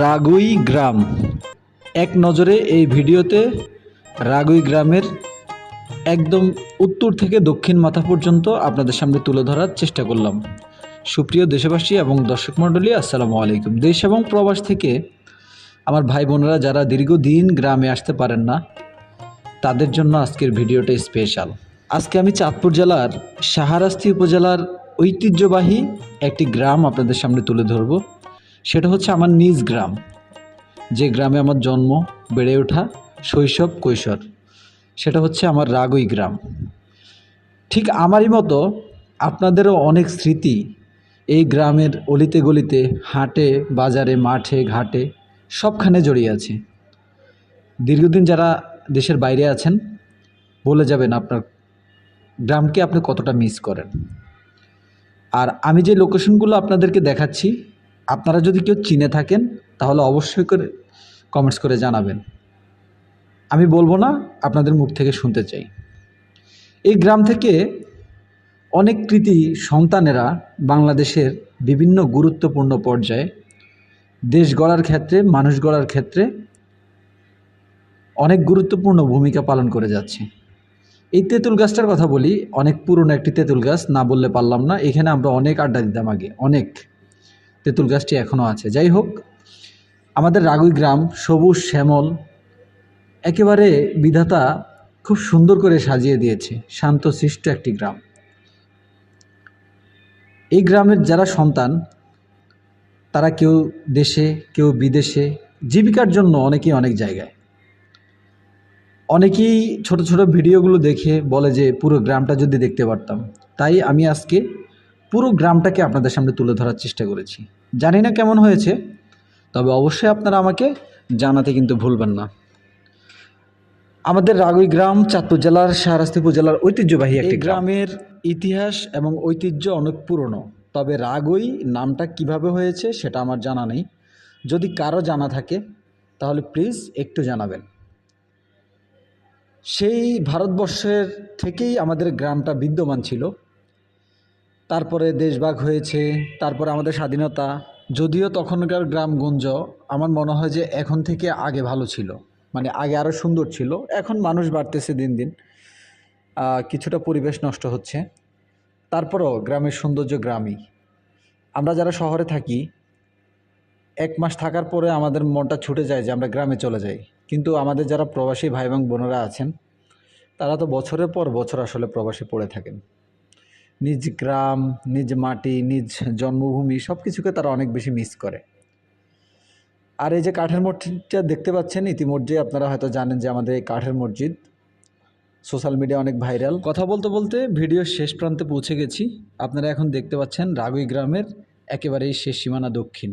রাগুই গ্রাম। এক নজরে এই ভিডিওতে রাগুই গ্রামের একদম উত্তর থেকে দক্ষিণ মাথা পর্যন্ত আপনাদের সামনে তুলে ধরার চেষ্টা করলাম। সুপ্রিয় দেশবাসী এবং দর্শক মণ্ডলী, আসসালামু আলাইকুম। দেশ এবং প্রবাস থেকে আমার ভাই বোনেরা যারা দীর্ঘদিন গ্রামে আসতে পারেন না, তাদের জন্য আজকের ভিডিওটা স্পেশাল। আজকে আমি চাঁদপুর জেলার শাহরাস্তি উপজেলার ঐতিহ্যবাহী একটি গ্রাম আপনাদের সামনে তুলে ধরব। সেটা হচ্ছে আমার নিজ গ্রাম, যে গ্রামে আমার জন্ম, বেড়ে ওঠা, শৈশব, কৈশোর। সেটা হচ্ছে আমার রাগুই গ্রাম। ঠিক আমারই মতো আপনাদেরও অনেক স্মৃতি এই গ্রামের অলিতে গলিতে, হাটে বাজারে, মাঠে ঘাটে সবখানে জড়িয়ে আছে। দীর্ঘদিন যারা দেশের বাইরে আছেন বলে যাবেন আপনার গ্রামকে আপনি কতটা মিস করেন। আর আমি যে লোকেশনগুলো আপনাদেরকে দেখাচ্ছি, আপনারা যদি কেউ চিনে থাকেন তাহলে অবশ্যই করে কমেন্টস করে জানাবেন। আমি বলবো না, আপনাদের মুখ থেকে শুনতে চাই। এই গ্রাম থেকে অনেক কৃতি সন্তানেরা বাংলাদেশের বিভিন্ন গুরুত্বপূর্ণ পর্যায়ে দেশ গড়ার ক্ষেত্রে, মানুষ গড়ার ক্ষেত্রে অনেক গুরুত্বপূর্ণ ভূমিকা পালন করে যাচ্ছে। এই তেঁতুল গাছটার কথা বলি, অনেক পুরনো একটি তেঁতুল গাছ, না বললে পারলাম না। এখানে আমরা অনেক আড্ডা দিতাম আগে, অনেক। তেঁতুল গাছটি এখনও আছে। যাই হোক, আমাদের রাগুই গ্রাম সবুজ শ্যামল, একেবারে বিধাতা খুব সুন্দর করে সাজিয়ে দিয়েছে। শান্তশিষ্ট একটি গ্রাম। এই গ্রামের যারা সন্তান, তারা কেউ দেশে, কেউ বিদেশে, জীবিকার জন্য অনেকেই অনেক জায়গায়। অনেকেই ছোট ছোট ভিডিওগুলো দেখে বলে যে পুরো গ্রামটা যদি দেখতে পারতাম। তাই আমি আজকে পুরো গ্রামটাকে আপনাদের সামনে তুলে ধরার চেষ্টা করেছি। জানি না কেমন হয়েছে, তবে অবশ্যই আপনারা আমাকে জানাতে কিন্তু ভুলবেন না। আমাদের রাগুই গ্রাম চাঁদপুর জেলার শাহরাস্তি উপজেলার ঐতিহ্যবাহী একটি গ্রামের ইতিহাস এবং ঐতিহ্য অনেক পুরনো। তবে রাগুই নামটা কিভাবে হয়েছে সেটা আমার জানা নেই। যদি কারো জানা থাকে তাহলে প্লিজ একটু জানাবেন। সেই ভারতবর্ষের থেকেই আমাদের গ্রামটা বিদ্যমান ছিল। তারপরে দেশভাগ হয়েছে, তারপরে আমাদের স্বাধীনতা। যদিও তখনকার গ্রামগঞ্জ আমার মনে হয় যে এখন থেকে আগে ভালো ছিল, মানে আগে আরও সুন্দর ছিল। এখন মানুষ বাড়তেছে দিন দিন, কিছুটা পরিবেশ নষ্ট হচ্ছে। তারপরও গ্রামের সৌন্দর্য গ্রামই। আমরা যারা শহরে থাকি, 1 মাস থাকার পরে আমাদের মনটা ছুটে যায় যে আমরা গ্রামে চলে যাই। কিন্তু আমাদের যারা প্রবাসী ভাই এবং বোনেরা আছেন, তারা তো বছরের পর বছর আসলে প্রবাসে পড়ে থাকেন। নিজ গ্রাম, নিজ মাটি, নিজ জন্মভূমি সব কিছুকে তারা অনেক বেশি মিস করে। আর এই যে কাঠের মসজিদটা দেখতে পাচ্ছেন, ইতিমধ্যে আপনারা হয়তো জানেন যে আমাদের এই কাঠের মসজিদ সোশ্যাল মিডিয়া অনেক ভাইরাল। কথা বলতে বলতে ভিডিওর শেষ প্রান্তে পৌঁছে গেছি। আপনারা এখন দেখতে পাচ্ছেন রাগুই গ্রামের একেবারেই শেষ সীমানা দক্ষিণ।